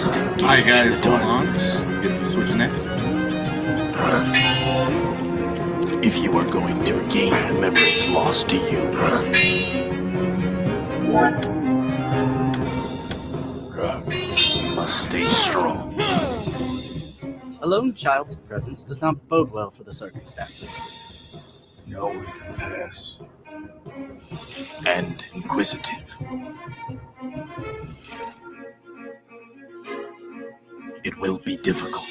must engage Hi guys, the hold on. darkness. Switching that. If you are going to regain the memories lost to you, you must stay strong. A lone child's presence does not bode well for the circumstances. No one can pass. And inquisitive. It will be difficult.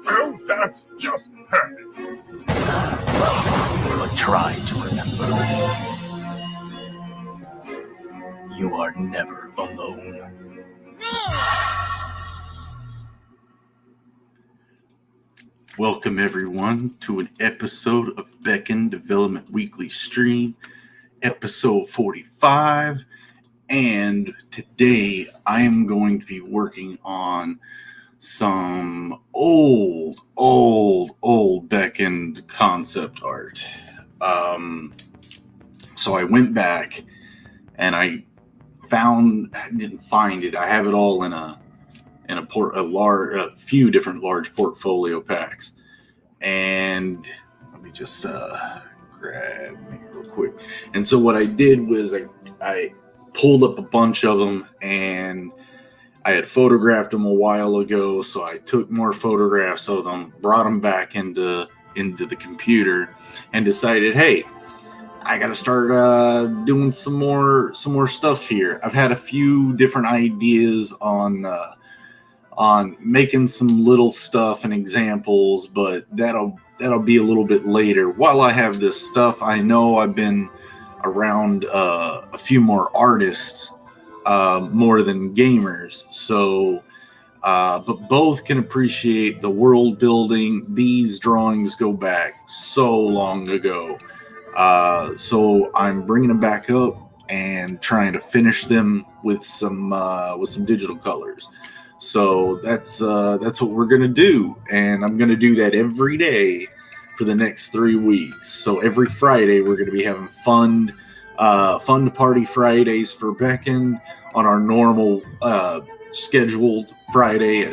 Well, that's just perfect. But try to remember. You are never alone. Welcome everyone to an episode of BECKONED Development Weekly Stream, episode 45. And today I am going to be working on some old BECKONED concept art. So I went back and I didn't find it. I have it all in a few different large portfolio packs. And let me just grab me real quick. And so what I did was I pulled up a bunch of them, and I had photographed them a while ago, so I took more photographs of them, brought them back into the computer, and decided, hey, I got to start doing some more stuff here. I've had a few different ideas on making some little stuff and examples, but that'll be a little bit later. While I have this stuff, I know I've been around a few more artists more than gamers, so but both can appreciate the world building. These drawings go back so long ago, so I'm bringing them back up and trying to finish them with some digital colors. So that's what we're gonna do, and I'm gonna do that every day for the next 3 weeks. So every Friday we're gonna be having fun to party Fridays for BECKONED on our normal scheduled Friday at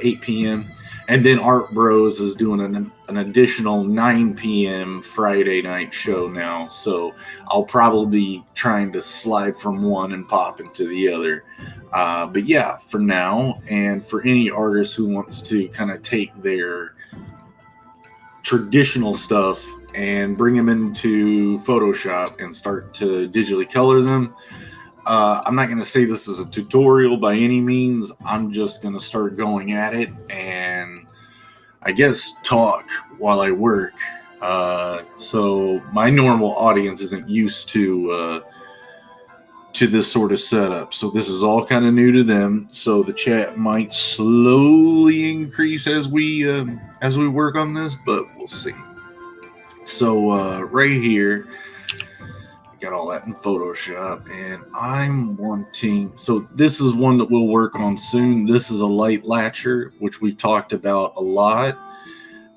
8 p.m. And then Art Bros is doing an additional 9 p.m. Friday night show now. So I'll probably be trying to slide from one and pop into the other. But yeah, for now, and for any artist who wants to kind of take their traditional stuff and bring them into Photoshop and start to digitally color them, I'm not going to say this is a tutorial by any means. I'm just going to start going at it and I guess talk while I work. So my normal audience isn't used to this sort of setup, so this is all kind of new to them. So the chat might slowly increase as we work on this, but we'll see. So right here, I got all that in Photoshop, and I'm wanting. So this is one that we'll work on soon. This is a light latcher, which we've talked about a lot.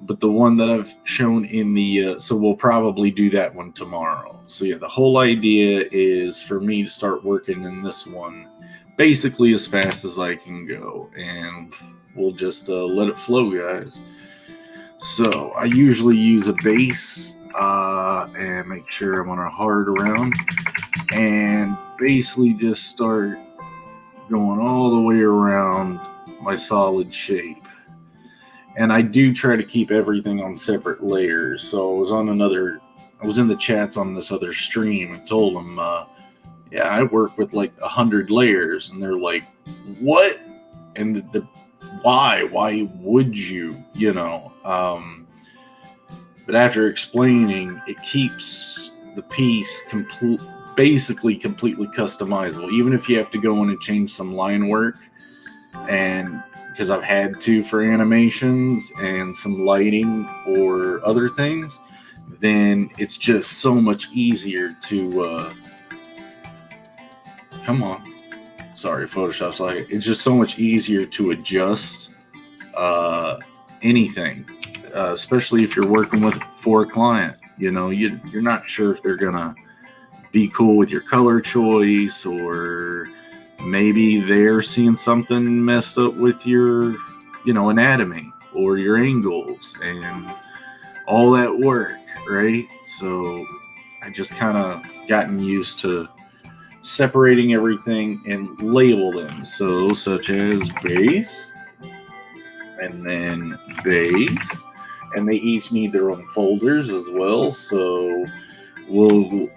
But the one that I've shown in the, so we'll probably do that one tomorrow. So yeah, the whole idea is for me to start working in this one basically as fast as I can go. And we'll just let it flow, guys. So I usually use a base and make sure I'm on a hard round. And basically just start going all the way around my solid shape. And I do try to keep everything on separate layers. So I was in the chats on this other stream and told them, yeah, I work with like 100 layers. And they're like, what? And the why would you, but after explaining, it keeps the piece basically completely customizable. Even if you have to go in and change some line work, and because I've had to for animations and some lighting or other things, then it's just so much easier to come on. Sorry, Photoshop's like, it's just so much easier to adjust anything, especially if you're working for a client. You're not sure if they're gonna be cool with your color choice, or maybe they're seeing something messed up with your, anatomy or your angles and all that work, right? So I just kind of gotten used to separating everything and label them. So such as base, and then base, and they each need their own folders as well. So we'll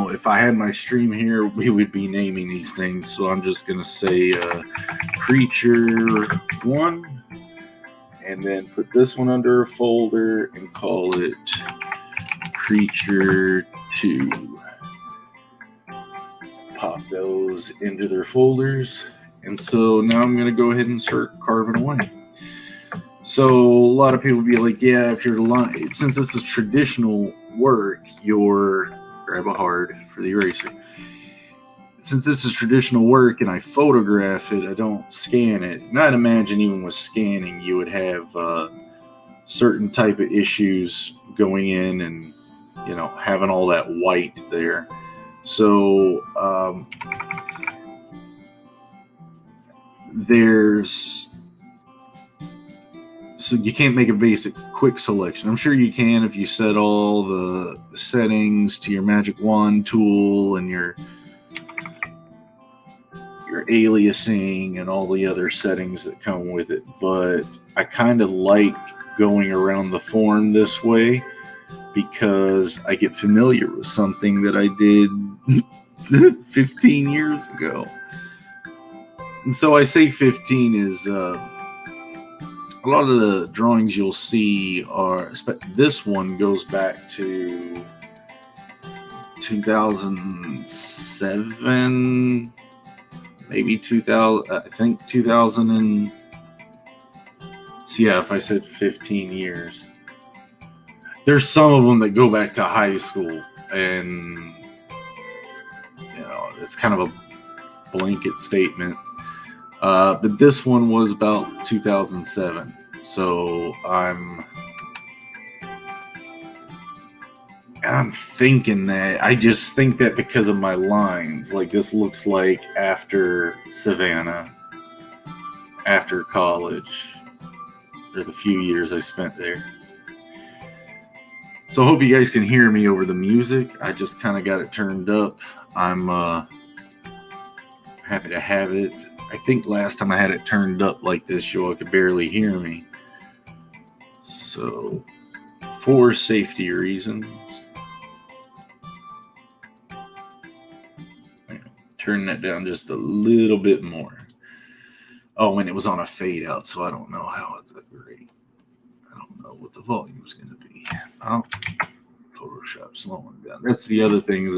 if I had my stream here, we would be naming these things. So I'm just gonna say creature 1, and then put this one under a folder and call it creature 2. Pop those into their folders. And so now I'm going to go ahead and start carving away. So a lot of people be like, yeah, if you're since it's a traditional work, grab a hard for the eraser. Since this is traditional work and I photograph it, I don't scan it. And I'd imagine even with scanning, you would have certain type of issues going in and, having all that white there. So so you can't make a basic quick selection. I'm sure you can if you set all the settings to your magic wand tool and your aliasing and all the other settings that come with it. But I kind of like going around the form this way because I get familiar with something that I did 15 years ago. And so I say 15 is a lot of the drawings you'll see are, this one goes back to 2007, maybe 2000, I think 2000 and, so yeah, if I said 15 years. There's some of them that go back to high school, and, it's kind of a blanket statement. But this one was about 2007. So I'm thinking that, I just think that because of my lines, like this looks like after Savannah, after college, or the few years I spent there. So I hope you guys can hear me over the music. I just kind of got it turned up. I'm happy to have it. I think last time I had it turned up like this, y'all could barely hear me. So, for safety reasons, turn that down just a little bit more. Oh, and it was on a fade out, so I don't know how it's great. I don't know what the volume is going to be. Oh, Photoshop slowing down. That's the other thing is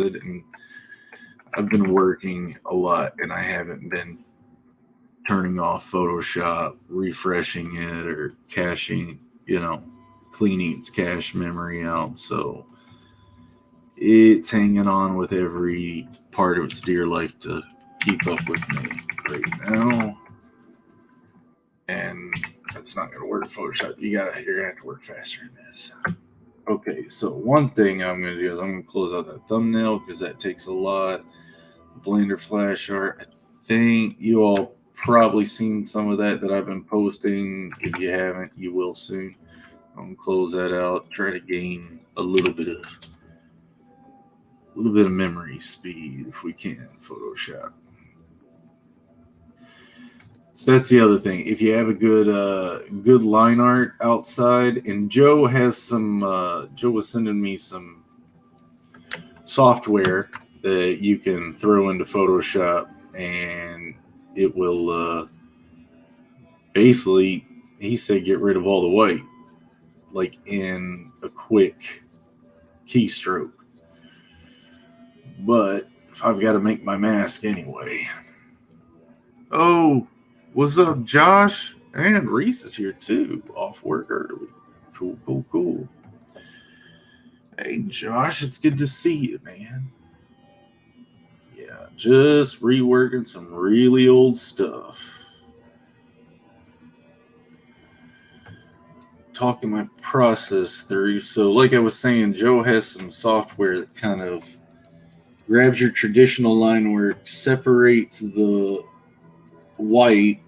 I've been working a lot, and I haven't been turning off Photoshop, refreshing it, or caching, cleaning its cache memory out. So it's hanging on with every part of its dear life to keep up with me right now. And that's not going to work, Photoshop. You're going to have to work faster than this. Okay, so one thing I'm going to do is I'm going to close out that thumbnail because that takes a lot. Blender flash art. I think you all probably seen some of that I've been posting. If you haven't, you will soon. I'm going to close that out. Try to gain a little bit of memory speed if we can. Photoshop. So that's the other thing. If you have a good line art outside, and Joe has some. Joe was sending me some software that you can throw into Photoshop, and it will basically, he said, get rid of all the white, like in a quick keystroke. But if I've got to make my mask anyway. Oh, what's up, Josh? And Reese is here too, off work early. Cool. Hey, Josh, it's good to see you, man. Yeah, just reworking some really old stuff. talking my process through. So like I was saying, Joe has some software that kind of grabs your traditional line work, separates the white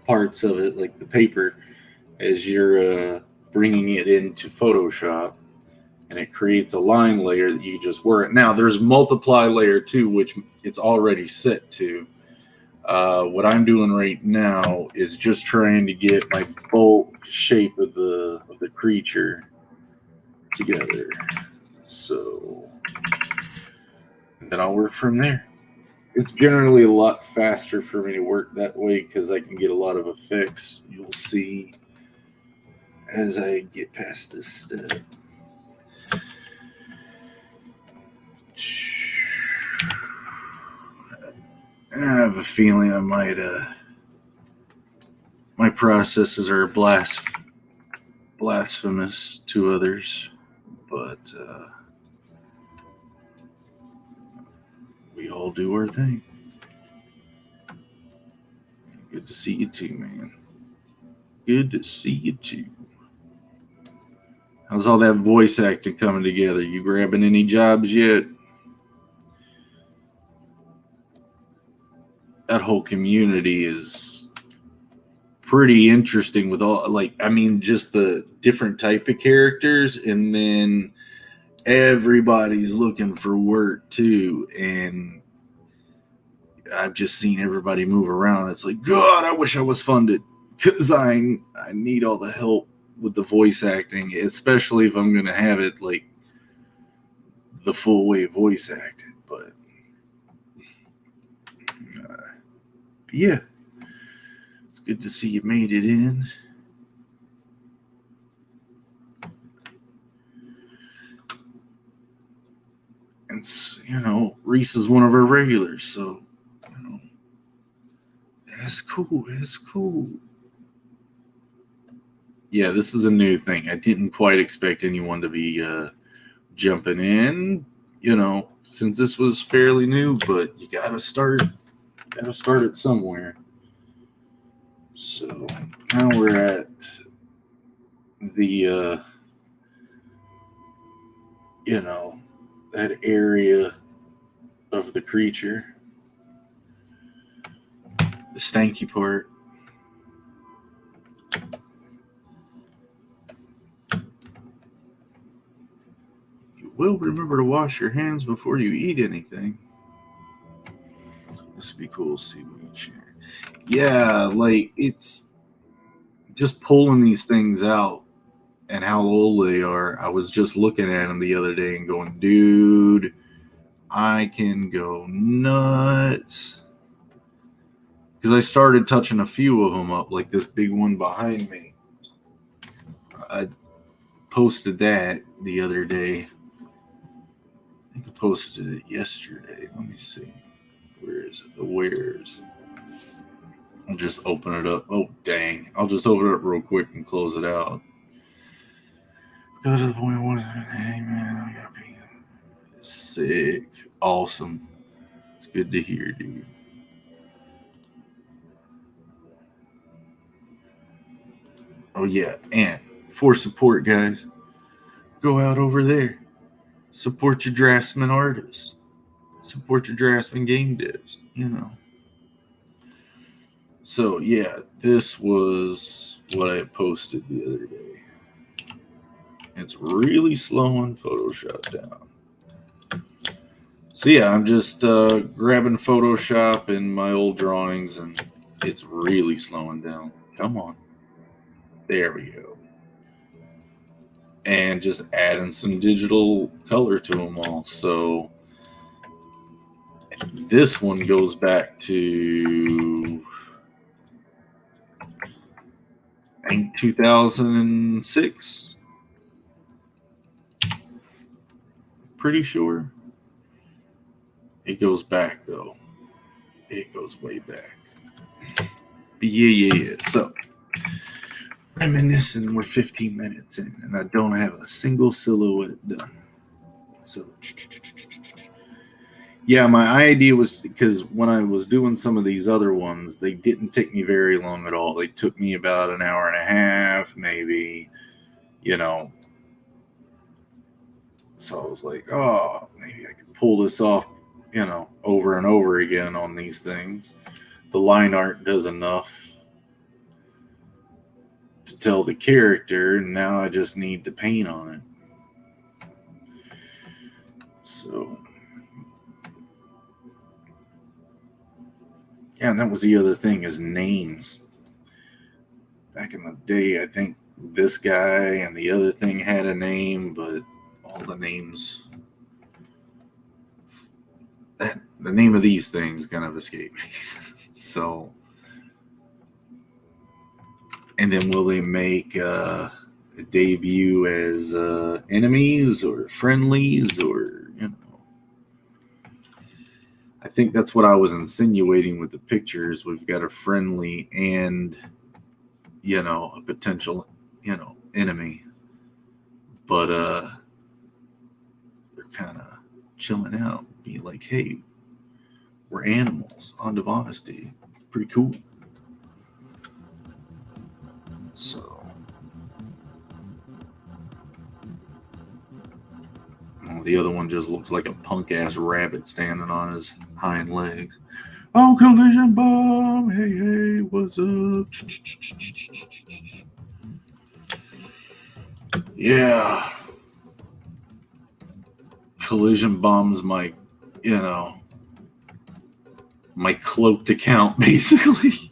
parts of it, like the paper, as you're bringing it into Photoshop, and it creates a line layer that you just work. Now there's multiply layer 2, which it's already set to. What I'm doing right now is just trying to get my bulk shape of the creature together. So then I'll work from there. It's generally a lot faster for me to work that way because I can get a lot of effects. You'll see as I get past this step. I have a feeling I might, my processes are blasphemous to others, but we all do our thing. Good to see you too, man. Good to see you too. How's all that voice acting coming together? You grabbing any jobs yet? That whole community is pretty interesting with all, like, I mean, just the different type of characters, and then everybody's looking for work too. And I've just seen everybody move around. It's like, God, I wish I was funded because I need all the help with the voice acting, especially if I'm going to have it like the full way voice acted. But yeah, it's good to see you made it in. And, you know, Reese is one of our regulars, so, you know, that's cool. That's cool. Yeah, this is a new thing. I didn't quite expect anyone to be jumping in, you know, since this was fairly new, but you gotta start it somewhere. So now we're at the you know, that area of the creature, the stanky part. You will remember to wash your hands before you eat anything. This would be cool to see what you share. Yeah, like, it's just pulling these things out and how old they are. I was just looking at them the other day and going, dude, I can go nuts. Because I started touching a few of them up, like this big one behind me. I posted that the other day. I think I posted it yesterday. Let me see. Where is it? The wares. I'll just open it up. Oh, dang. I'll just open it up real quick and close it out. Go to the point of hey, man, I gotta be sick. Awesome. It's good to hear, dude. Oh, yeah. And for support, guys, go out over there. Support your draftsman artists. Support your draftsman game devs, you know. So, yeah, this was what I posted the other day. It's really slowing Photoshop down. So, yeah, I'm just grabbing Photoshop and my old drawings, and it's really slowing down. Come on. There we go. And just adding some digital color to them all. So, this one goes back to, I think, 2006. Pretty sure. It goes back, though. It goes way back. But yeah. So, reminiscing, we're 15 minutes in, and I don't have a single silhouette done. So, yeah, my idea was, because when I was doing some of these other ones, they didn't take me very long at all. They took me about an hour and a half, maybe. you know. So I was like, oh, maybe I could pull this off, you know, over and over again on these things. The line art does enough to tell the character, and now I just need to paint on it. So, yeah, and that was the other thing, is names. Back in the day, I think this guy and the other thing had a name, but all the names, the name of these things kind of escaped me. So, and then will they make a debut as enemies or friendlies, or, you know? I think that's what I was insinuating with the pictures. We've got a friendly and, you know, a potential, you know, enemy. But they're kind of chilling out, being like, hey, we're animals, End of Honesty. Pretty cool. So, well, the other one just looks like a punk-ass rabbit standing on his hind legs. Oh, collision bomb! Hey, hey, what's up? Yeah. Collision bomb's my, you know, my cloaked account, basically.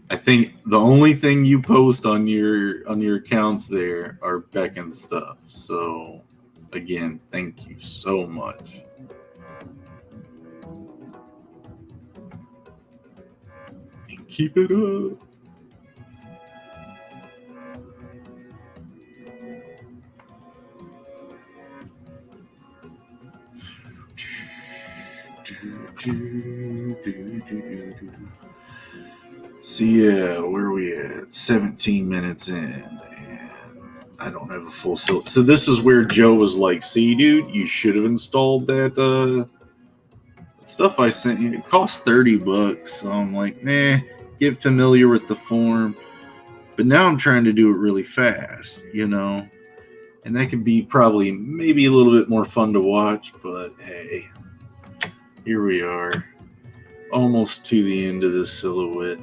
I think the only thing you post on your accounts there are Beckon stuff. So, again, thank you so much. And keep it up. So yeah, where are we at? 17 minutes in, and I don't have a full so this is where Joe was like, see, dude, you should have installed that stuff I sent you. It cost $30. So I'm like, nah, get familiar with the form. But now I'm trying to do it really fast, you know? And that could be probably maybe a little bit more fun to watch, but hey, here we are, almost to the end of this silhouette.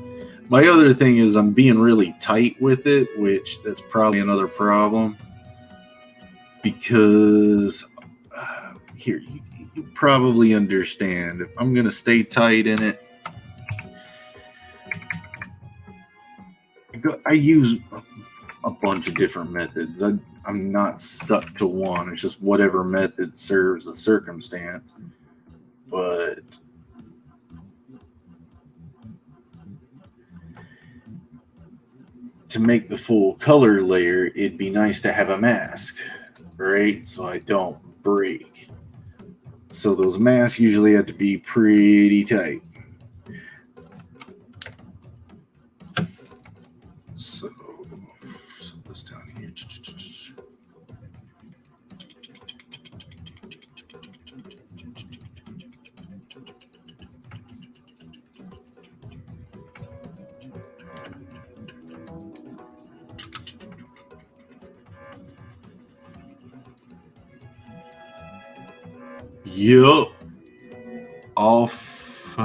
My other thing is I'm being really tight with it, which that's probably another problem, because here, you probably understand, if I'm going to stay tight in it, I use a bunch of different methods. I'm not stuck to one. It's just whatever method serves the circumstance. But to make the full color layer, it'd be nice to have a mask, right? So I don't break. So those masks usually have to be pretty tight. So this down here. Yup. Off.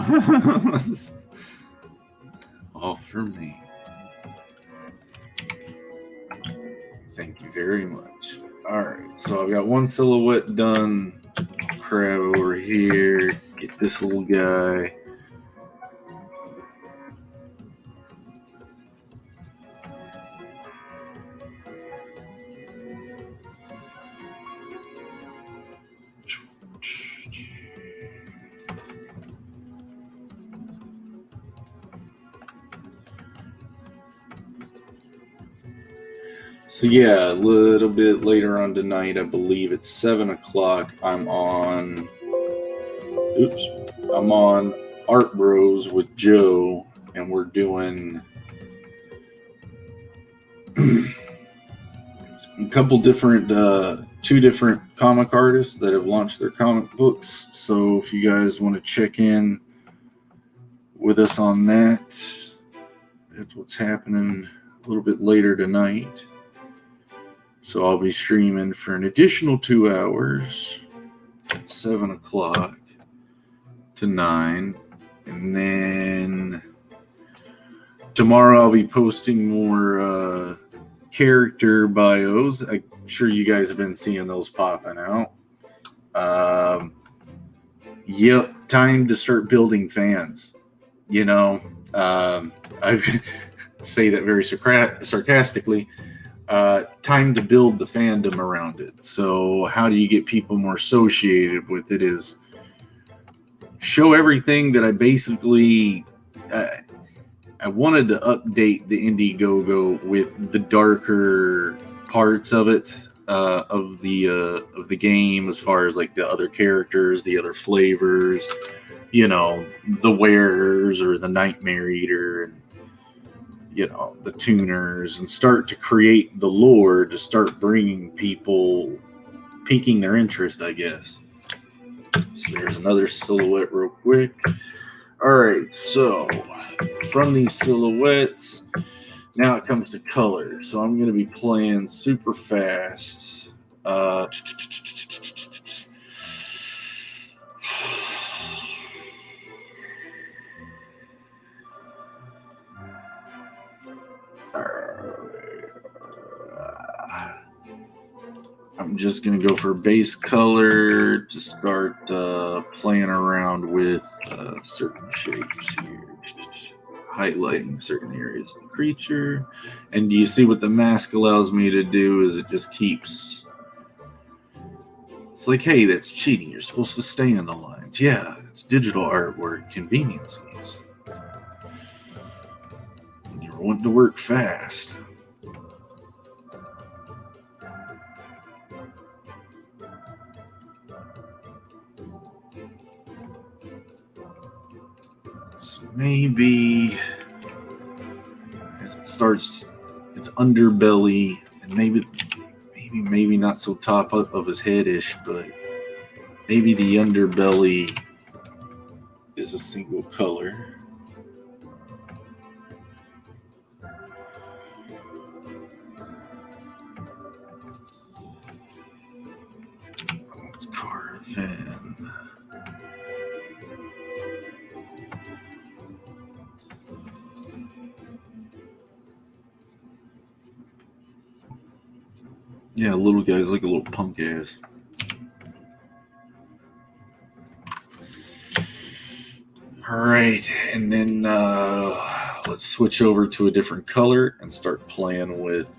Off for me. Thank you very much. Alright, so I've got one silhouette done. Crab over here. Get this little guy. So yeah, a little bit later on tonight, I believe it's 7 o'clock. I'm on Art Bros with Joe, and we're doing a couple different, two different comic artists that have launched their comic books. So if you guys want to check in with us on that, that's what's happening a little bit later tonight. So I'll be streaming for an additional 2 hours, 7 o'clock to 9. And then tomorrow I'll be posting more character bios. I'm sure you guys have been seeing those popping out. Yep, time to start building fans. You know, I say that very sarcastically. Time to build the fandom around it. So how do you get people more associated with it is show everything that I basically... I wanted to update the INDIEGOGO with the darker parts of it, of the game, as far as like the other characters, the other flavors, you know, the wearers or the nightmare eater, and you know, the tuners, and start to create the lore to start bringing people, piquing their interest, I guess. So there's another silhouette real quick. All right, so from these silhouettes, now it comes to color. So I'm going to be playing super fast. I'm just going to go for base color to start playing around with certain shapes here. Highlighting certain areas of the creature. And do you see what the mask allows me to do is it just keeps... It's like, hey, that's cheating. You're supposed to stay in the lines. Yeah, it's digital artwork conveniences. And you're wanting to work fast. So maybe as it starts, its underbelly, and maybe not so top of his head-ish, but maybe the underbelly is a single color. Let's carve in. Yeah, little guy's like a little punk ass. All right, and then let's switch over to a different color and start playing with,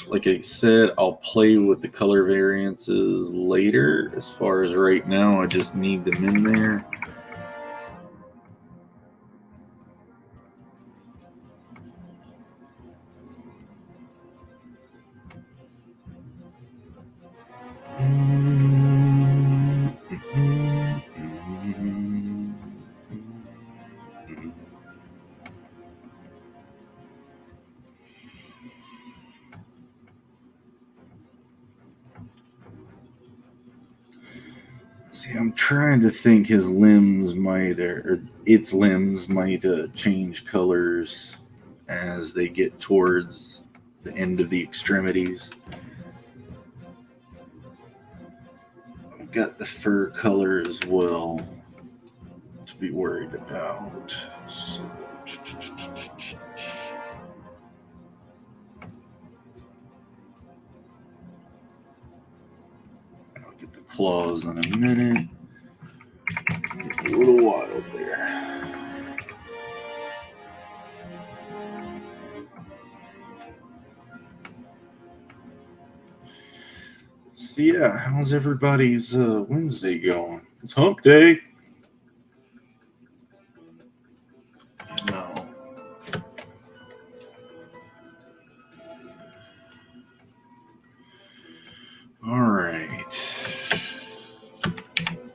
like I said, I'll play with the color variances later. As far as right now, I just need them in there. See, I'm trying to think his limbs might, or its limbs might change colors as they get towards the end of the extremities. I've got the fur color as well to be worried about. So, I'll get the claws in a minute. A little wild there. So yeah, how's everybody's Wednesday going? It's hump day. No. All right.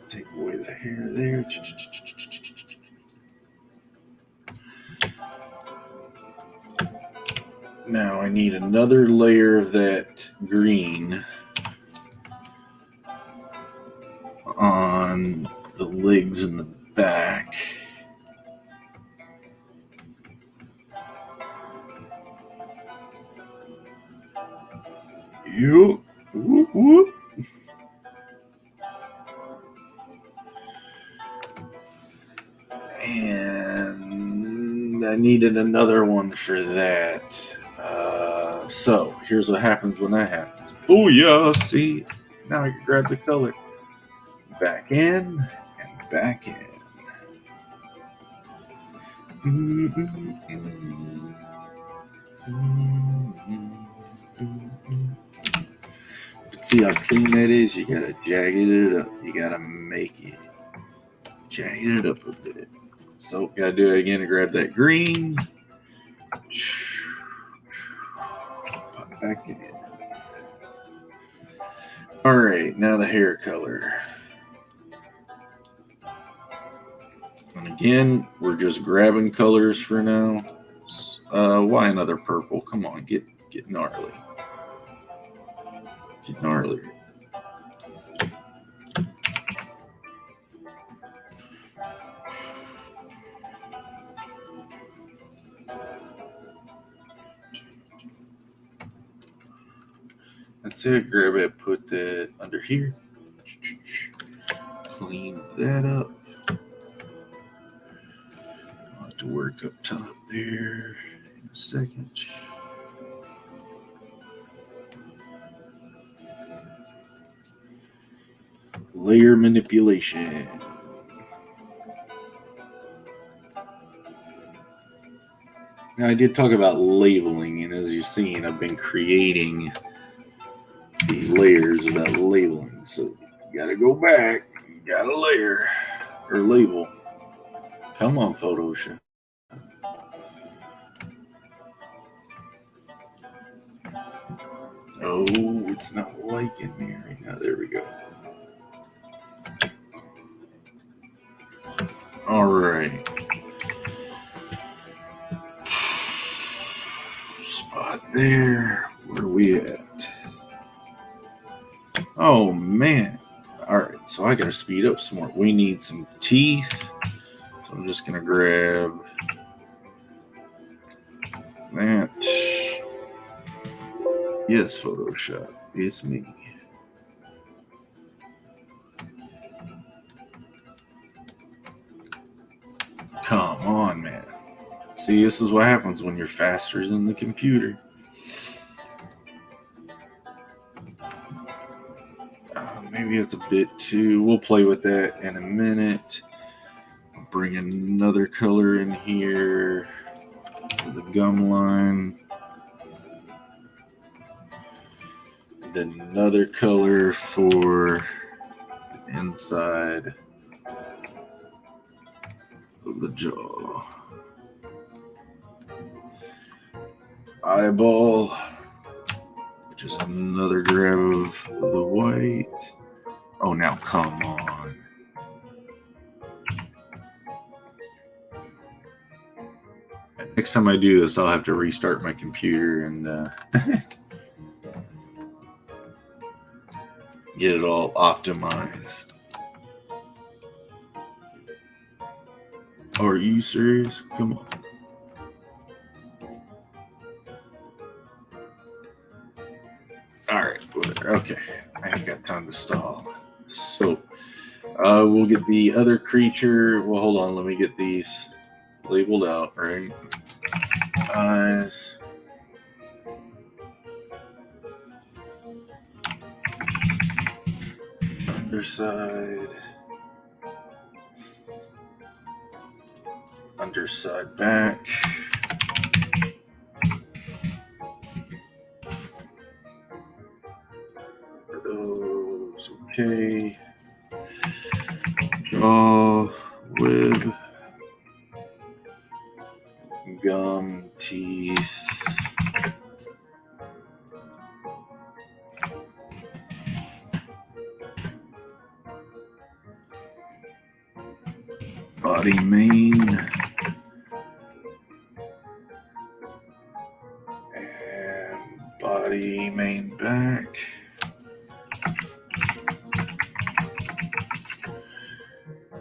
Take away the hair there. Now I need another layer of that green on the legs and the back. You. Whoop, whoop. And I needed another one for that. So here's what happens when that happens. Booyah! See, now I can grab the color. Back in and back in. But see how clean that is? You gotta jagged it up. You gotta make it jagged it up a bit. So gotta do it again to grab that green. Pop back in. Alright, now the hair color. And again, we're just grabbing colors for now. Why another purple? Come on, get gnarly. Get gnarly. That's it. Grab it, put that under here. Clean that up. I'll have to work up top there in a second. Layer manipulation. Now, I did talk about labeling, and as you've seen, I've been creating the layers about labeling. So you gotta go back, you gotta layer or label. Come on, Photoshop. Oh, it's not liking me right now. There we go. All right. Spot there. Where are we at? Oh, man. All right. So I got to speed up some more. We need some teeth. So I'm just going to grab that. Yes, Photoshop. It's me. Come on, man. See, this is what happens when you're faster than the computer. Maybe it's a bit too... We'll play with that in a minute. I'll bring another color in here for the gum line. Then another color for the inside of the jaw. Eyeball, which is another grab of the white. Oh, now come on. Next time I do this, I'll have to restart my computer and get it all optimized. Are you serious? Come on. All right, whatever. Okay, I ain't got time to stall. So, we'll get the other creature. Well, hold on. Let me get these labeled out, right? Eyes. Underside. Underside back. Those, okay. Jaw, rib, gum, teeth. Body main. And body main back.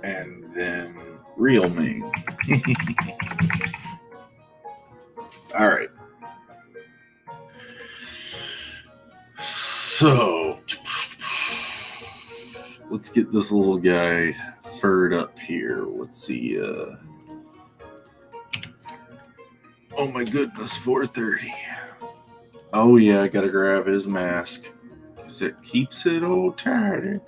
And then real main. All right. So let's get this little guy furred up here. What's he? Oh my goodness, 4:30. Oh yeah, I gotta grab his mask because it keeps it all tidy.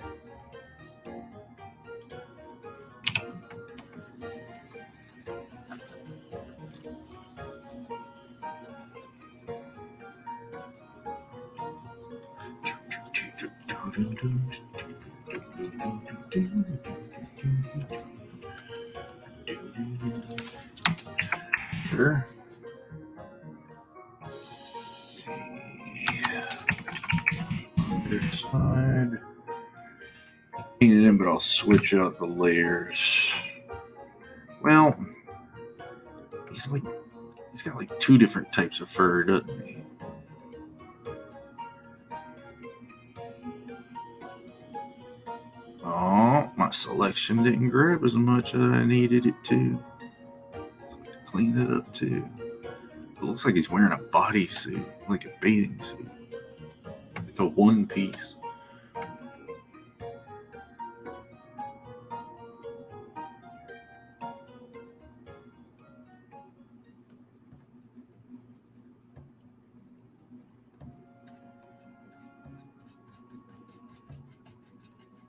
Sure. Underside. Paint it in, but I'll switch out the layers. Well, he's got like two different types of fur, doesn't he? Oh, my selection didn't grab as much as I needed it to. Clean it up too. It looks like he's wearing a bodysuit, like a bathing suit, like a one piece.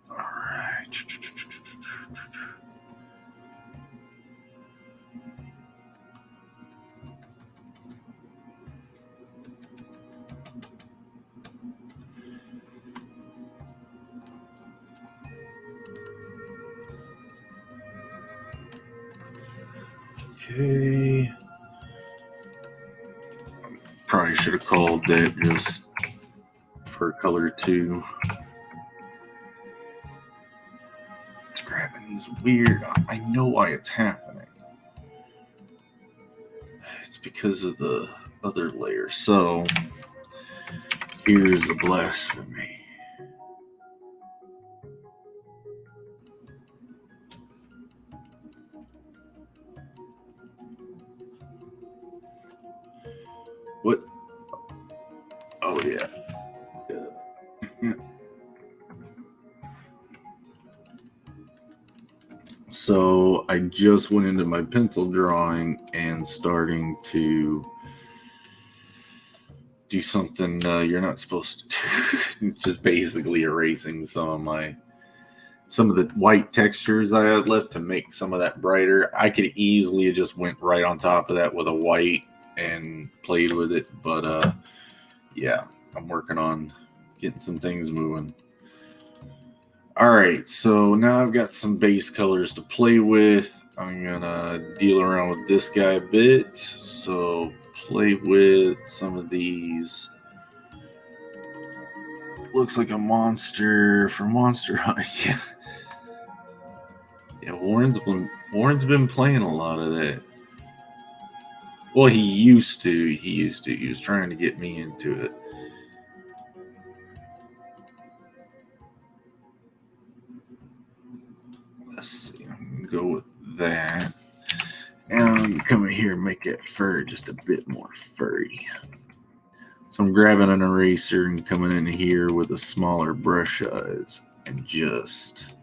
All right. Okay. Probably should have called that just for color 2. It's grabbing these weird. I know why it's happening. It's because of the other layer. So here's the blasphemy. What? Oh, yeah. So I just went into my pencil drawing and starting to do something you're not supposed to do. Just basically erasing some of the white textures I had left to make some of that brighter. I could easily have just went right on top of that with a white and played with it, but yeah, I'm working on getting some things moving. All right, so now I've got some base colors to play with. I'm gonna deal around with this guy a bit, so play with some of these. Looks like a monster from Monster Hunter. Yeah, Warren's been playing a lot of that. Well, he used to. He was trying to get me into it. Let's see. I'm gonna go with that. And I'm gonna come in here and make that fur just a bit more furry. So I'm grabbing an eraser and coming in here with a smaller brush size and just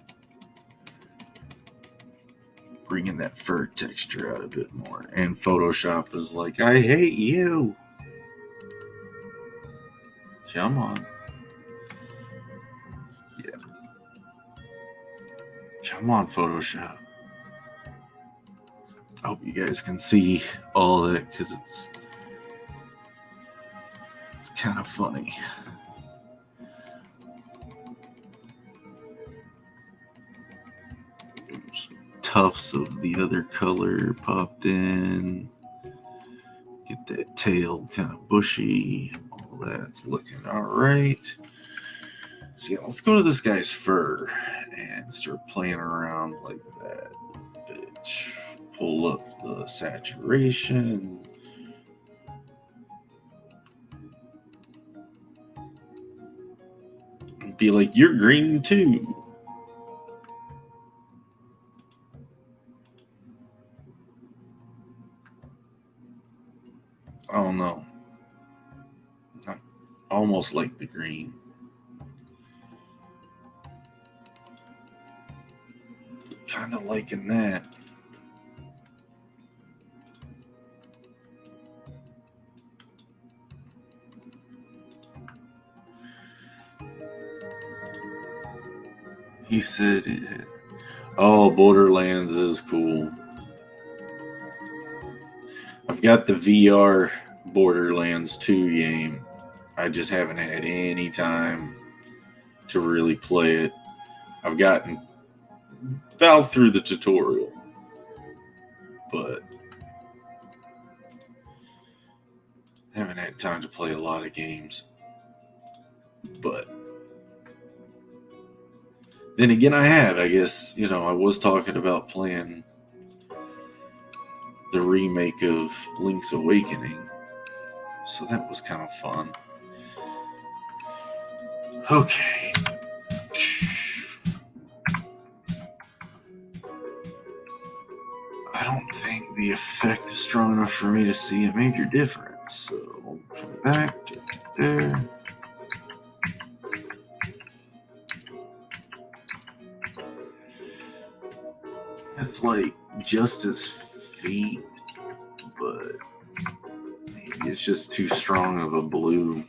bringing that fur texture out a bit more. And Photoshop is like, I hate you. Come on. Yeah. Come on, Photoshop. I hope you guys can see all of it because it's kind of funny. Tufts of the other color popped in. Get that tail kind of bushy. All that's looking all right. So yeah, let's go to this guy's fur and start playing around like that. Bitch. Pull up the saturation. And be like, you're green too. Oh no. I almost like the green. kind of liking that. He said, oh, Borderlands is cool. I've got the VR Borderlands 2 game. I just haven't had any time to really play it. I've gotten about through the tutorial, but haven't had time to play a lot of games. But then again, I have. I guess, I was talking about playing the remake of Link's Awakening. So that was kind of fun. Okay. I don't think the effect is strong enough for me to see a major difference. So we'll come back to there. It's like just his feet, but maybe it's just too strong of a blue.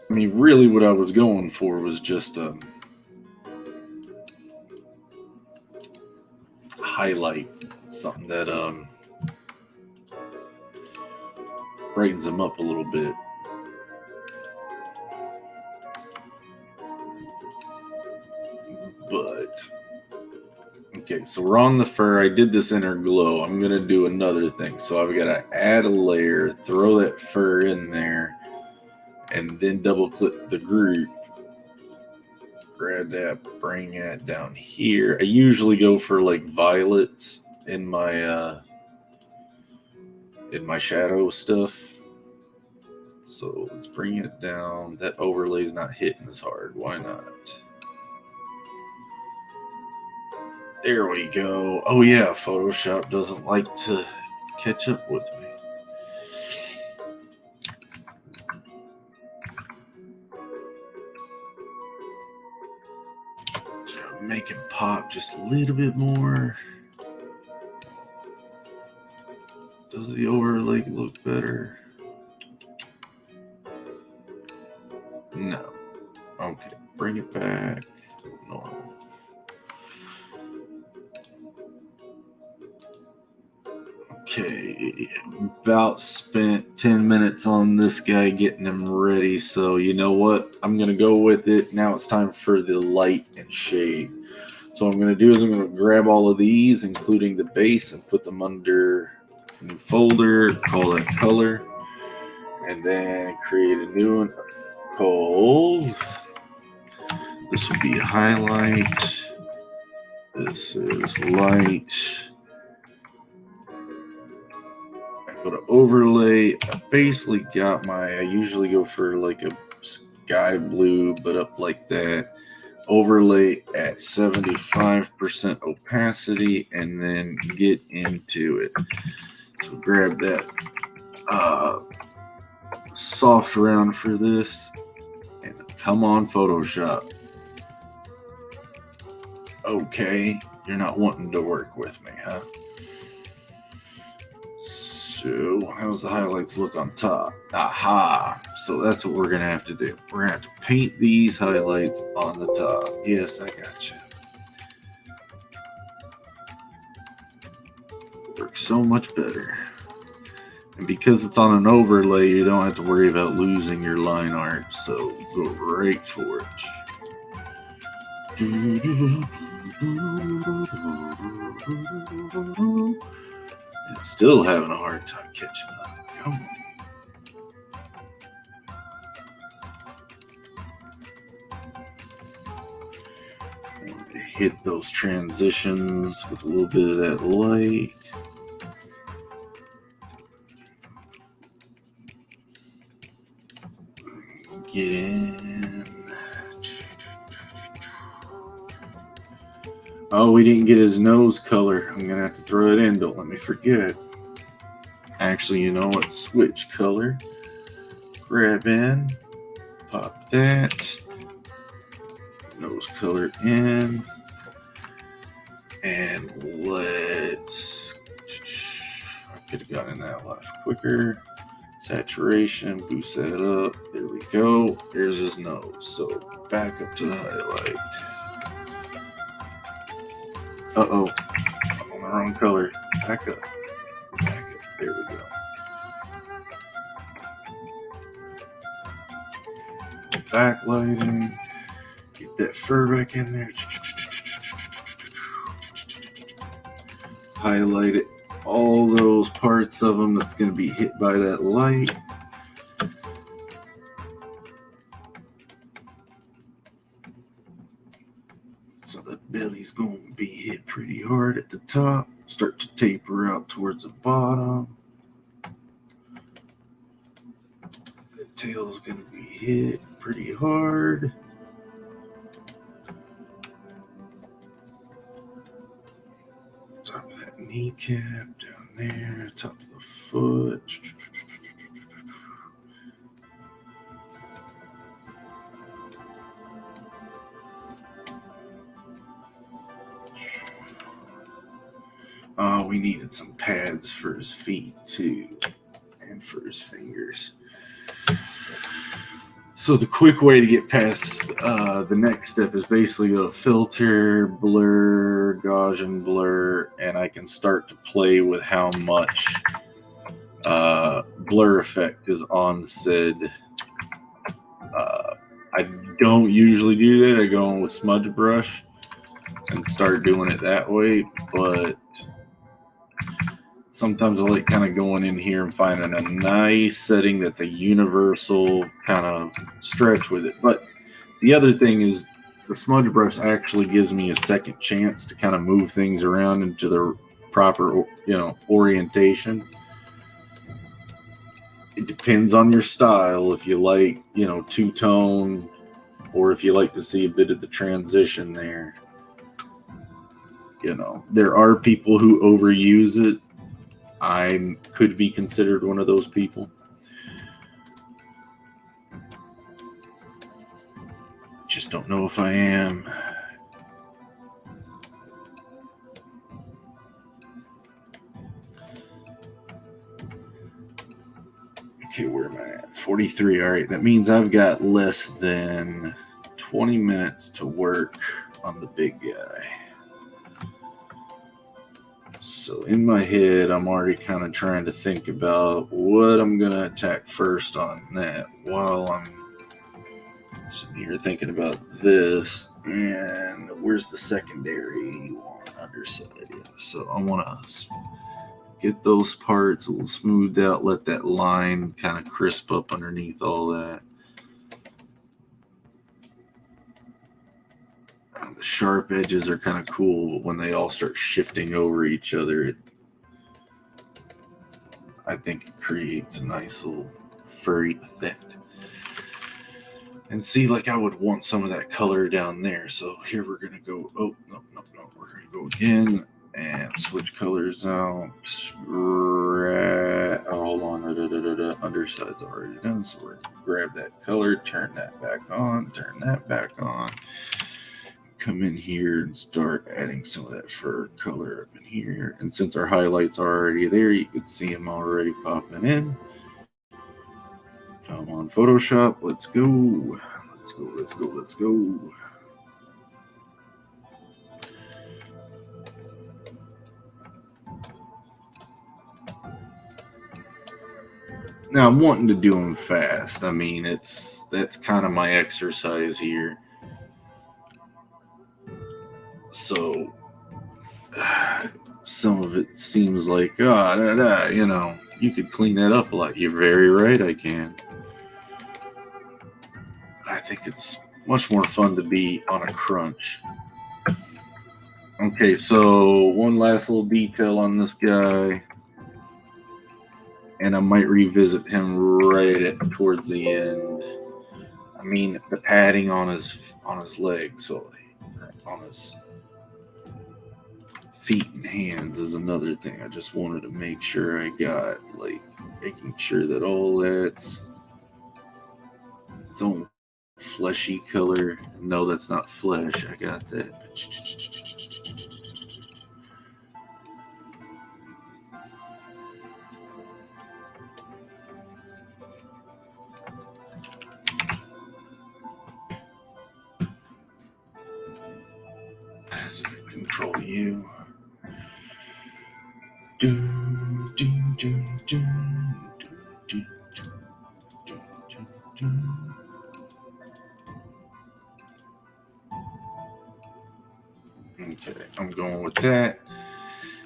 I mean, really what I was going for was just highlight, something that brightens them up a little bit. But okay, so we're on the fur. I did this inner glow. I'm gonna do another thing. So I've got to add a layer, throw that fur in there, and then double click the group. Grab that, bring it down here. I usually go for like violets in my shadow stuff. So let's bring it down. That overlay's not hitting as hard. Why not? There we go. Oh yeah, Photoshop doesn't like to catch up with me. So make him pop just a little bit more. Does the overlay look better? No. Okay, bring it back. Normal. Okay, about spent 10 minutes on this guy getting him ready. So you know what? I'm going to go with it. Now it's time for the light and shade. So what I'm going to do is I'm going to grab all of these, including the base, and put them under a new folder, call that color, and then create a new one called, this will be a highlight. This is light. Go to overlay. I basically got I usually go for like a sky blue, but up like that. Overlay at 75% opacity, and then get into it. So grab that soft round for this, and come on, Photoshop. Okay, you're not wanting to work with me, huh? So, how's the highlights look on top? Aha! So that's what we're going to have to do. We're going to have to paint these highlights on the top. Yes, I got you. Works so much better. And because it's on an overlay, you don't have to worry about losing your line art. So, go right for it. It's still having a hard time catching up. Come on. Hit those transitions with a little bit of that light. Get in. Oh, we didn't get his nose color. I'm going to have to throw it in. Don't let me forget. Actually, you know what? Switch color. Grab in. pop that. Nose color in. And let's... I could have gotten that a lot quicker. Saturation, boost that up. There we go. There's his nose. So back up to the highlight. Uh-oh. I'm on the wrong color. Back up. Back up. There we go. Backlighting. Get that fur back in there. Highlight it. All those parts of them that's going to be hit by that light. So the belly's going to be hit pretty hard at the top. Start to taper out towards the bottom. The tail's going to be hit pretty hard. Top of that kneecap down there, top of the foot. We needed some pads for his feet too, and for his fingers. So the quick way to get past the next step is basically go to filter, blur, Gaussian blur, and I can start to play with how much blur effect is on said. I don't usually do that. I go in with smudge brush and start doing it that way, but sometimes I like kind of going in here and finding a nice setting that's a universal kind of stretch with it. But the other thing is the smudge brush actually gives me a second chance to kind of move things around into the proper, orientation. It depends on your style. If you like, two-tone, or if you like to see a bit of the transition there. There are people who overuse it. I could be considered one of those people. Just don't know if I am. Okay, where am I at? 43. All right, that means I've got less than 20 minutes to work on the big guy. So in my head, I'm already kind of trying to think about what I'm going to attack first on that while I'm sitting here thinking about this. And where's the secondary one? Underside. Yeah. So I want to get those parts a little smoothed out, let that line kind of crisp up underneath all that. The sharp edges are kind of cool, but when they all start shifting over each other, I think it creates a nice little furry effect. And see, like I would want some of that color down there. So here we're going to go, no. We're going to go again and switch colors out. Hold on, underside's already done. So we're going to grab that color, turn that back on, come in here and start adding some of that fur color up in here. And since our highlights are already there, you can see them already popping in. Come on, Photoshop. Let's go. Now I'm wanting to do them fast. I mean, that's kind of my exercise here. So some of it seems like, you could clean that up a lot. You're very right, I can. I think it's much more fun to be on a crunch. Okay, so one last little detail on this guy. And I might revisit him towards the end. I mean, the padding on his legs, so on his feet and hands is another thing. I just wanted to make sure I got, making sure that all that's its own fleshy color. No, that's not flesh. I got that. As I control you. Okay, I'm going with that.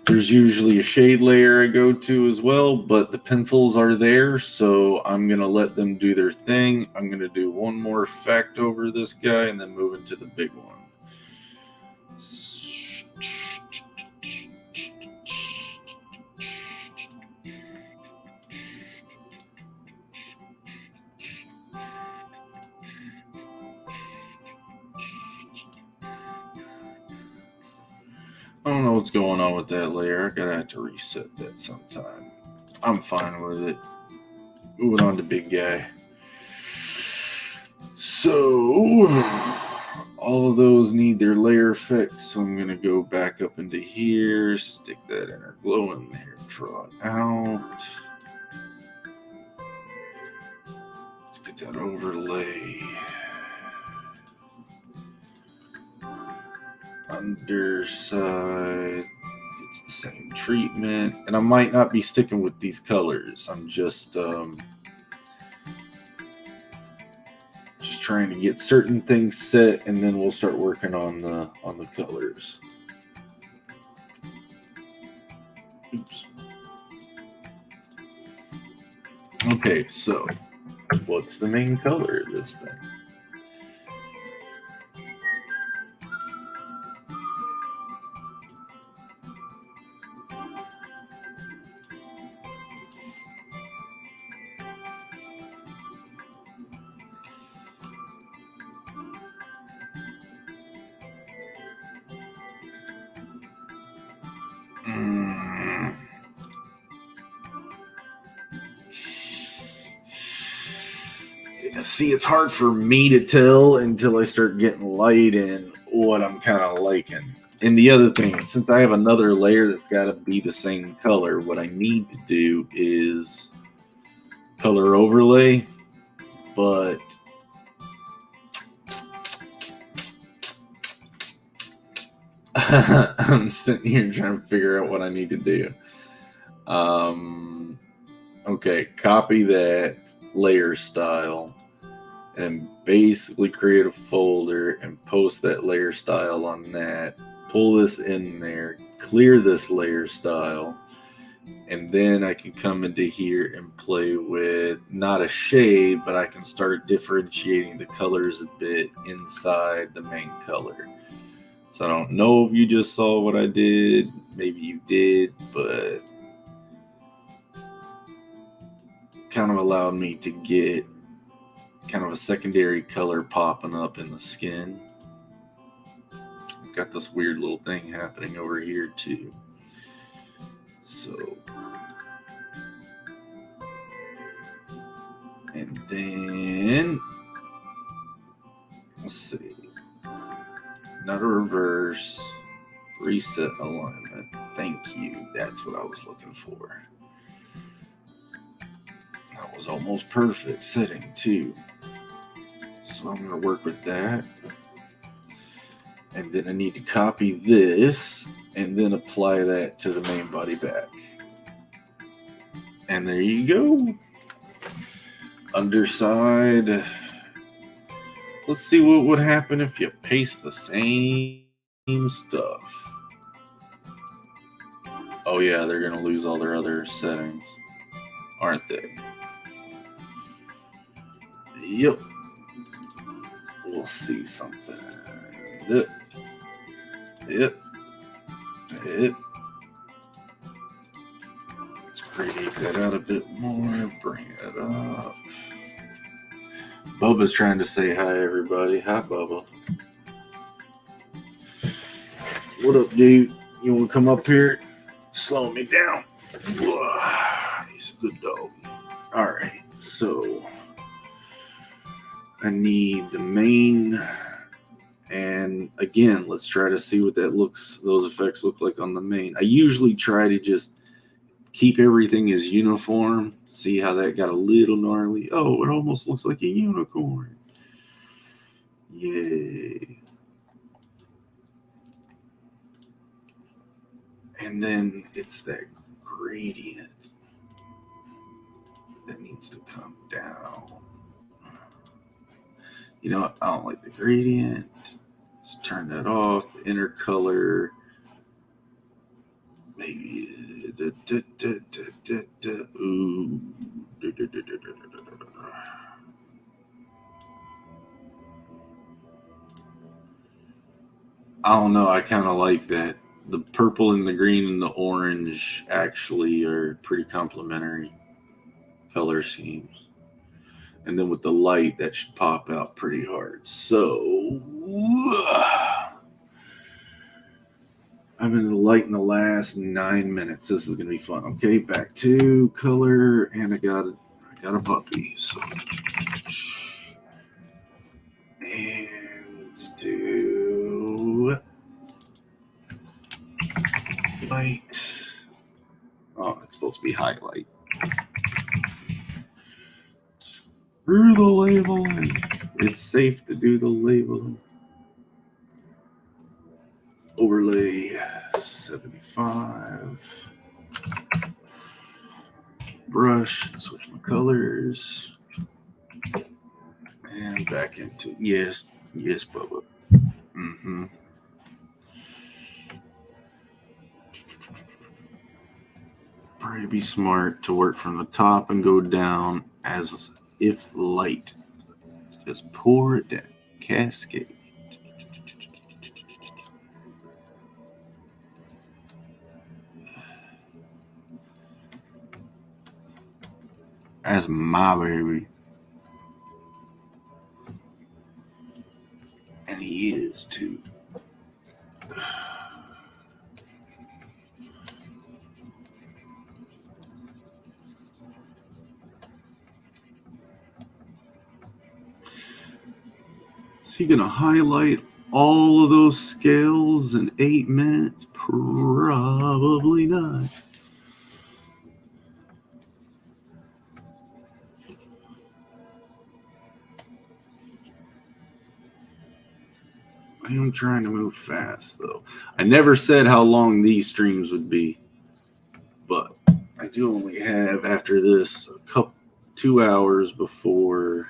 There's usually a shade layer I go to as well, but the pencils are there, so I'm going to let them do their thing. I'm going to do one more effect over this guy and then move into the big one. I don't know what's going on with that layer. I gotta have to reset that sometime. I'm fine with it. Moving on to big guy. So all of those need their layer effects. So I'm gonna go back up into here, stick that inner glow in there, draw it out. Let's get that overlay. Underside gets the same treatment, and I might not be sticking with these colors. I'm just trying to get certain things set, and then we'll start working on the colors. Oops. Okay, so what's the main color of this thing? See, it's hard for me to tell until I start getting light in what I'm kind of liking. And the other thing, since I have another layer that's got to be the same color, what I need to do is color overlay, but I'm sitting here trying to figure out what I need to do. Okay, copy that layer style and basically create a folder and post that layer style on that. Pull this in there, clear this layer style, and then I can come into here and play with not a shade, but I can start differentiating the colors a bit inside the main color. So I don't know if you just saw what I did. Maybe you did, but kind of allowed me to get kind of a secondary color popping up in the skin. Got this weird little thing happening over here too. So, and then let's see, not a reverse, reset alignment. Thank you. That's what I was looking for. That was almost perfect setting too. So I'm going to work with that. And then I need to copy this and then apply that to the main body back. And there you go. Underside. Let's see what would happen if you paste the same stuff. Oh yeah, they're going to lose all their other settings, aren't they? Yep. We'll see something. Yep. Let's create that out a bit more. Bring it up. Bubba's trying to say hi, everybody. Hi, Bubba. What up, dude? You want to come up here? Slow me down. He's a good dog. All right, so I need the main, and again, let's try to see what those effects look like on the main. I usually try to just keep everything as uniform. See how that got a little gnarly? Oh, it almost looks like a unicorn. Yay. And then it's that gradient that needs to come down. You know what? I don't like the gradient. Let's turn that off. The inner color. Maybe. Ooh. I don't know. I kind of like that. The purple and the green and the orange actually are pretty complementary color schemes. And then with the light, that should pop out pretty hard. So, I'm in the light in the last 9 minutes. This is going to be fun. Okay, back to color. And I got a puppy. So, and do light. Oh, it's supposed to be highlight. Screw the labeling. It's safe to do the labeling. Overlay 75. Brush. Switch my colors. And back into yes, Bubba. Mm-hmm. Probably be smart to work from the top and go down as if light. Just pour it down. Cascade. That's my baby. And he is too. Is he gonna highlight all of those scales in 8 minutes? Probably not. I am trying to move fast, though. I never said how long these streams would be, but I do only have, after this, 2 hours before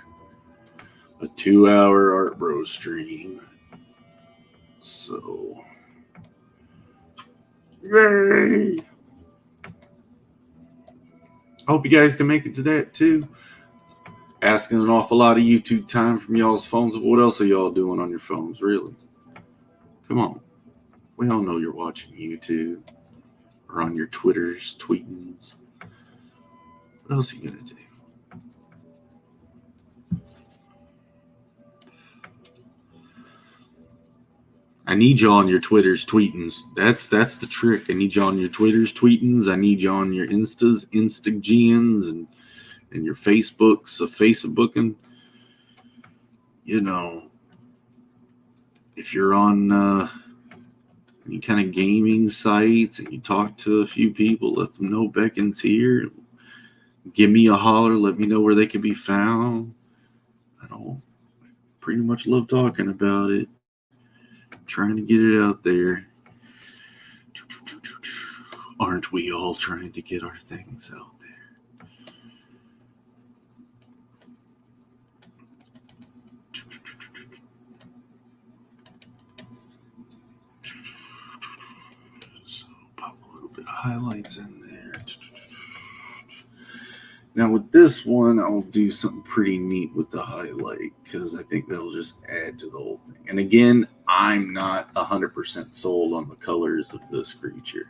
a 2-hour Art Bro stream. So, yay! I hope you guys can make it to that, too. Asking an awful lot of YouTube time from y'all's phones. What else are y'all doing on your phones, really? Come on. We all know you're watching YouTube or on your Twitters, tweetings. What else are you going to do? I need you on your Twitters, tweetings. That's the trick. I need you on your Twitters, tweetings. I need you on your Instas, Instagens, and your Facebooks, Facebooking. You know, if you're on any kind of gaming sites and you talk to a few people, let them know Beckon's here. Give me a holler. Let me know where they can be found. I don't pretty much love talking about it. Trying to get it out there. Aren't we all trying to get our things out there? So pop a little bit of highlights in there. Now with this one, I'll do something pretty neat with the highlight because I think that'll just add to the whole thing. And again, I'm not 100% sold on the colors of this creature.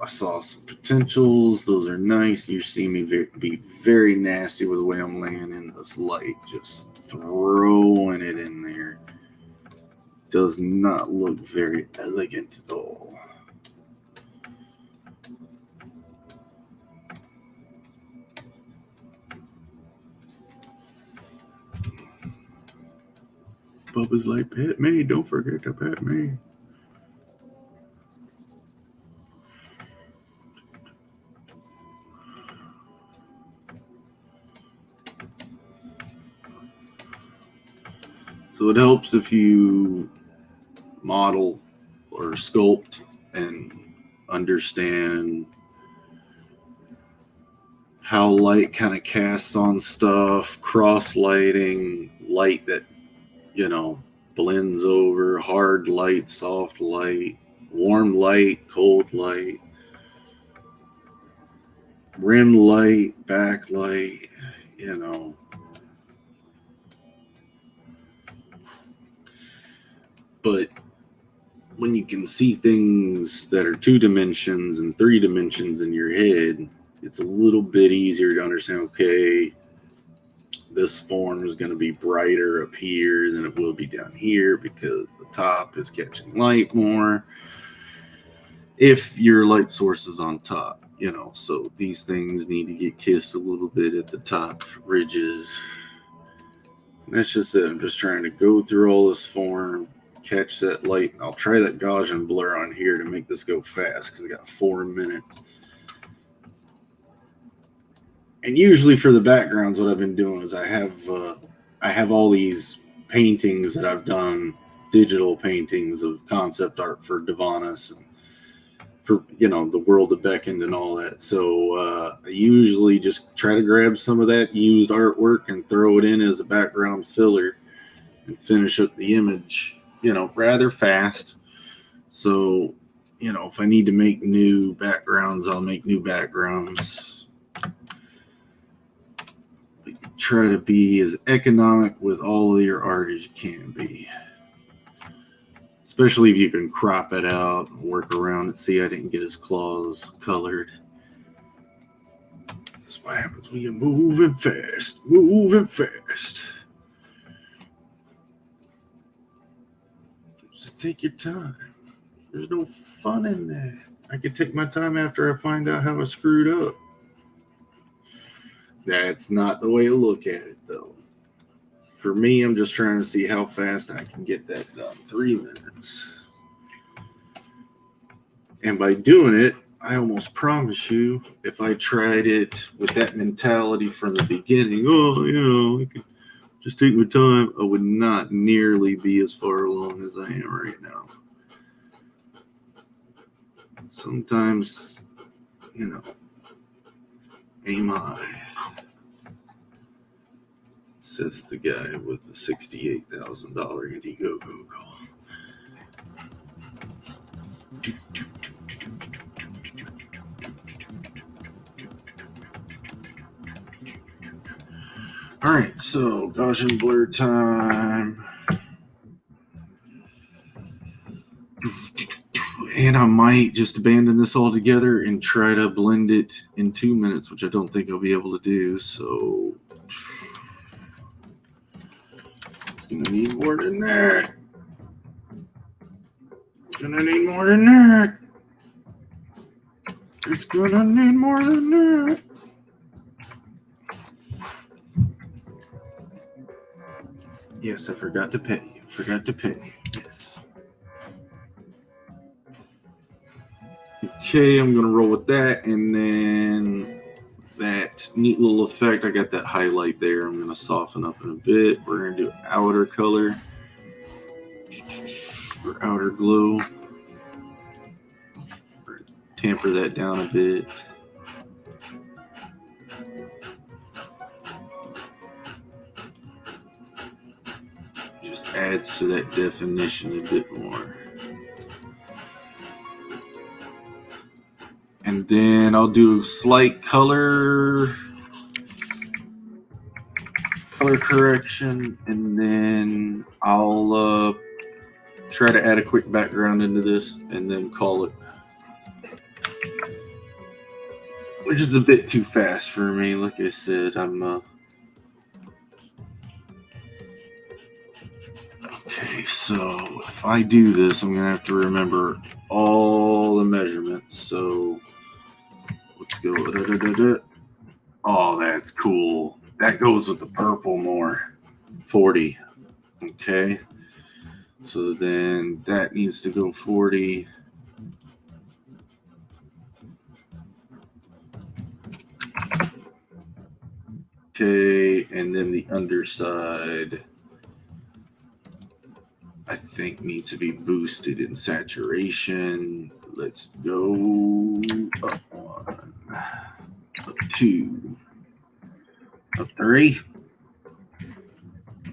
I saw some potentials. Those are nice. You see me be very nasty with the way I'm laying in this light. Just throwing it in there. Does not look very elegant at all. Bubba's like, pet me. Don't forget to pet me. So it helps if you model or sculpt and understand how light kind of casts on stuff, cross lighting, light that, blends over, hard light, soft light, warm light, cold light, rim light, backlight, But when you can see things that are 2 dimensions and 3 dimensions in your head, it's a little bit easier to understand, okay, this form is going to be brighter up here than it will be down here because the top is catching light more if your light source is on top, so these things need to get kissed a little bit at the top ridges. And that's just it. I'm just trying to go through all this form, catch that light. I'll try that Gaussian blur on here to make this go fast because I got 4 minutes. And usually for the backgrounds, what I've been doing is I have all these paintings that I've done, digital paintings of concept art for Divanis and for, the world of Beckoned and all that. So I usually just try to grab some of that used artwork and throw it in as a background filler and finish up the image, rather fast. So, if I need to make new backgrounds, I'll make new backgrounds. Try to be as economic with all of your art as you can be. Especially if you can crop it out and work around it. See, I didn't get his claws colored. That's what happens when you're moving fast. So take your time. There's no fun in that. I could take my time after I find out how I screwed up. That's not the way to look at it, though. For me, I'm just trying to see how fast I can get that done. 3 minutes. And by doing it, I almost promise you, if I tried it with that mentality from the beginning, I could just take my time, I would not nearly be as far along as I am right now. Sometimes, aim high. Says the guy with the $68,000 IndieGOGO call. All right, so Gaussian blur time. And I might just abandon this altogether and try to blend it in 2 minutes, which I don't think I'll be able to do. So it's going to need more than that. It's going to need more than that. It's going to need more than that. Yes, I forgot to pay you. Yes. Okay, I'm going to roll with that. And then that neat little effect, I got that highlight there. I'm going to soften up in a bit. We're going to do outer color or outer glow. Tamper that down a bit. Just adds to that definition a bit more. And then I'll do slight color correction, and then I'll try to add a quick background into this and then call it, which is a bit too fast for me. Like I said, okay, so if I do this, I'm gonna have to remember all the measurements. So let's go. Oh, that's cool. That goes with the purple more. 40. Okay. So then that needs to go 40. Okay, and then the underside, I think, needs to be boosted in saturation. Let's go up 1, up 2, up 3.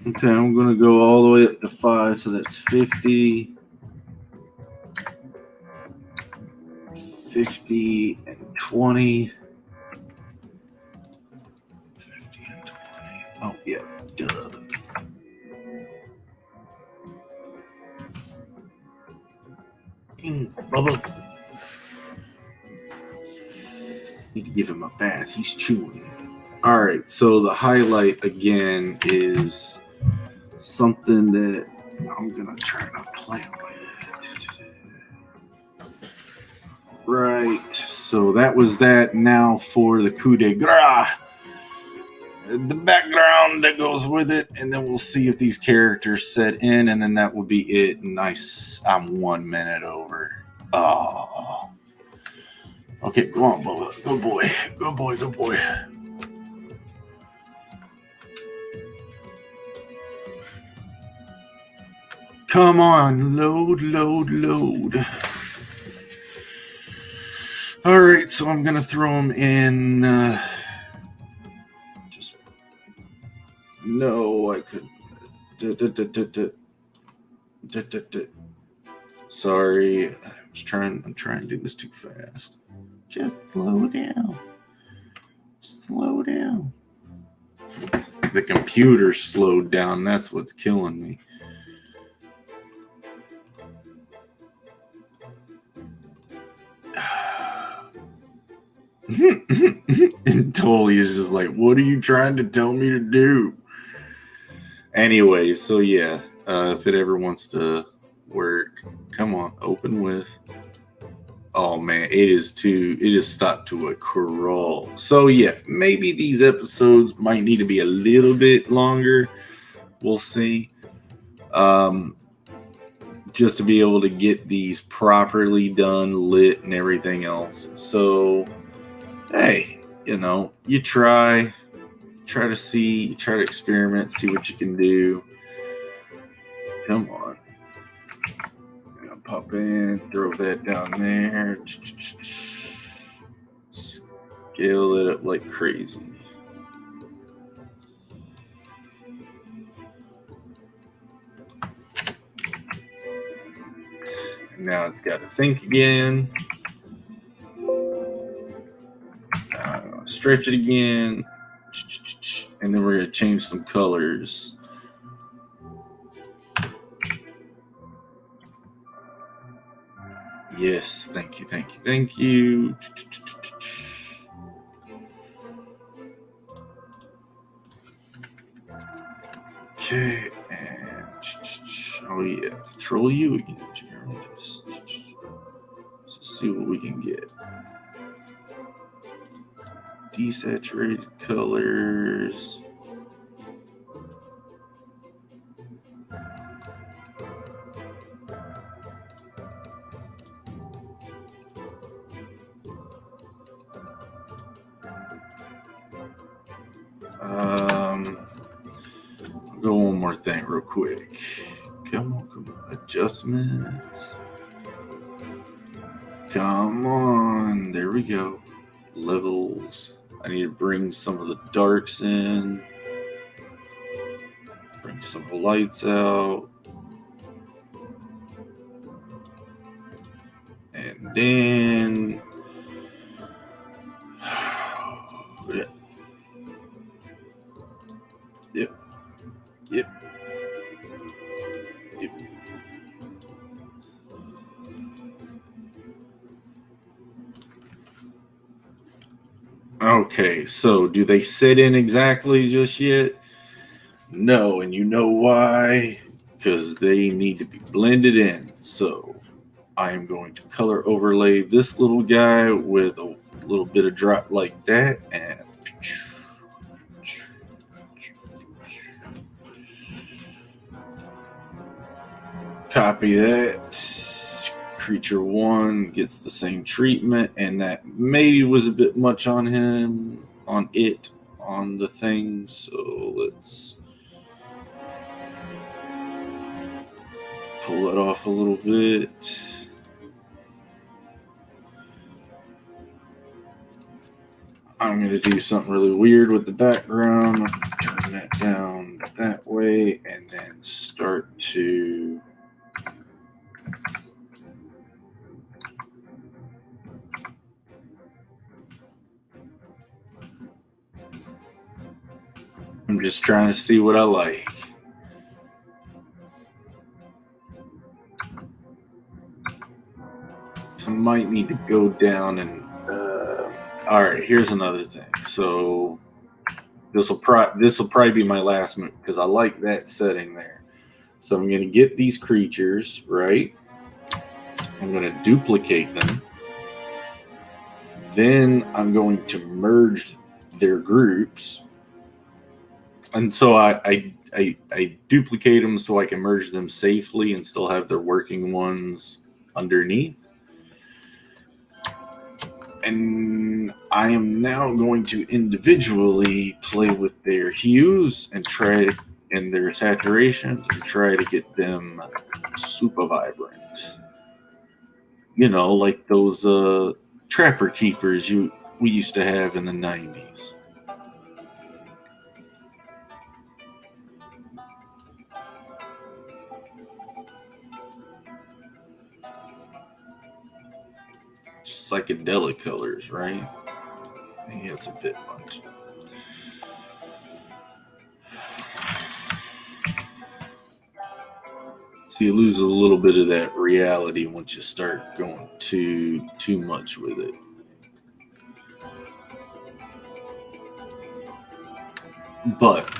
Okay, I'm going to go all the way up to 5, so that's 50. 50 and 20. 50 and 20. Oh, yeah, duh. Bubba. Need to give him a bath. He's chewing. All right, so the highlight again is something that I'm gonna try to play with. Right, so that was that. Now for the coup de grace, the background that goes with it, and then we'll see if these characters set in, and then that will be it. Nice. I'm 1 minute over. Oh. Okay, go on, Bubba. Good boy. Good boy. Good boy. Come on, load, load, load. All right, so I'm gonna throw them in. Just no, I could. Sorry, I'm trying to do this too fast. Just slow down. Slow down. The computer slowed down. That's what's killing me. And Tolly is just like, what are you trying to tell me to do? Anyway, so yeah, if it ever wants to work, come on, open with. Oh man, it is stopped to a crawl. So yeah, maybe these episodes might need to be a little bit longer. We'll see. Just to be able to get these properly done, lit, and everything else. So hey, you try to experiment, see what you can do. Come on. Pop in, throw that down there. Scale it up like crazy. Now it's got to think again. Stretch it again. And then we're going to change some colors. Yes, thank you, thank you, thank you. Okay, and oh yeah, control you again, Jeremy. Let's see what we can get. Desaturated colors. Go one more thing real quick. Come on. Adjustments. Come on. There we go. Levels. I need to bring some of the darks in. Bring some of the lights out. And then... Yep. Okay, so do they sit in exactly just yet? No, and you know why? Because they need to be blended in. So I am going to color overlay this little guy with a little bit of drop like that, and Copy that. Creature 1 gets the same treatment, and that maybe was a bit much on him, on the thing. So let's pull it off a little bit. I'm going to do something really weird with the background. Turn that down that way, and then start to I'm just trying to see what I like. So I might need to go down and all right, here's another thing. So this will probably be my last move because I like that setting there. So I'm going to get these creatures, right? I'm going to duplicate them. Then I'm going to merge their groups. And so I duplicate them so I can merge them safely and still have their working ones underneath. And I am now going to individually play with their hues and their saturations and try to get them super vibrant. You know, like those trapper keepers we used to have in the 90s. Psychedelic colors, right? Yeah, it's a bit much. So you lose a little bit of that reality once you start going too much with it. But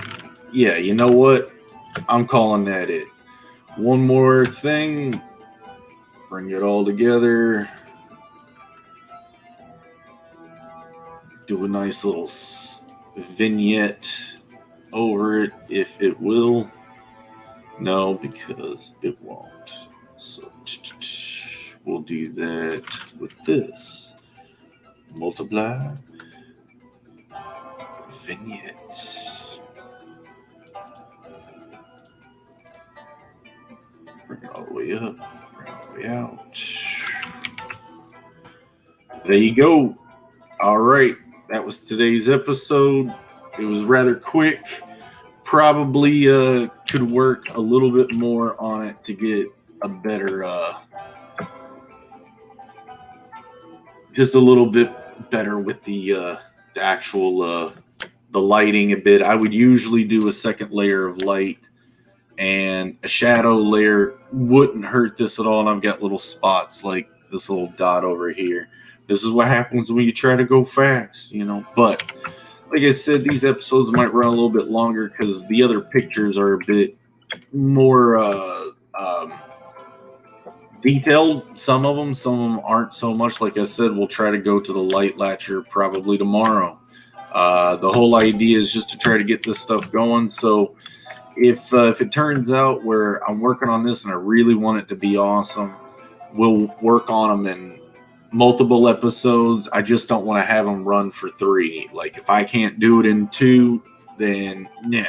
yeah, you know what? I'm calling that it. One more thing. Bring it all together. Do a nice little vignette over it if it will. No, because it won't. So we'll do that with this. Multiply. Vignette. Bring it all the way up. Bring it all the way out. There you go. All right. That was today's episode. It was rather quick. Probably could work a little bit more on it to get a better, just a little bit better with the actual the lighting a bit. I would usually do a second layer of light, and a shadow layer wouldn't hurt this at all. And I've got little spots like this little dot over here. This is what happens when you try to go fast, you know. But like I said, these episodes might run a little bit longer because the other pictures are a bit more detailed. Some of them aren't so much. Like I said, we'll try to go to the light latcher probably tomorrow. The whole idea is just to try to get this stuff going. So if it turns out where I'm working on this and I really want it to be awesome, we'll work on them in multiple episodes. I just don't want to have them run for 3. Like if I can't do it in 2, then nah.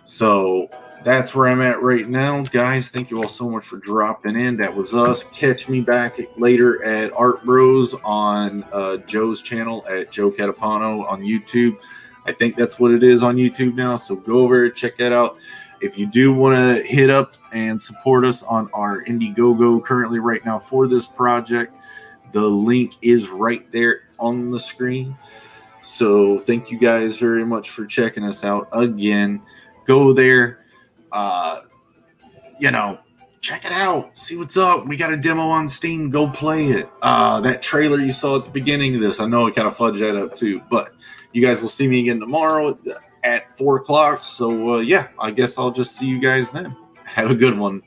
So that's where I'm at right now, guys. Thank you all so much for dropping in. That was us. Catch me back later at Art Bros on Joe's channel at Joe Catapano on YouTube. I think that's what it is on YouTube now. So go over and check that out. If you do want to hit up and support us on our IndieGOGO currently right now for this project, the link is right there on the screen. So thank you guys very much for checking us out again. Go there, check it out. See what's up. We got a demo on Steam. Go play it. That trailer you saw at the beginning of this, I know I kind of fudged that up too, but you guys will see me again tomorrow at 4 o'clock. So yeah, I guess I'll just see you guys then. Have a good one.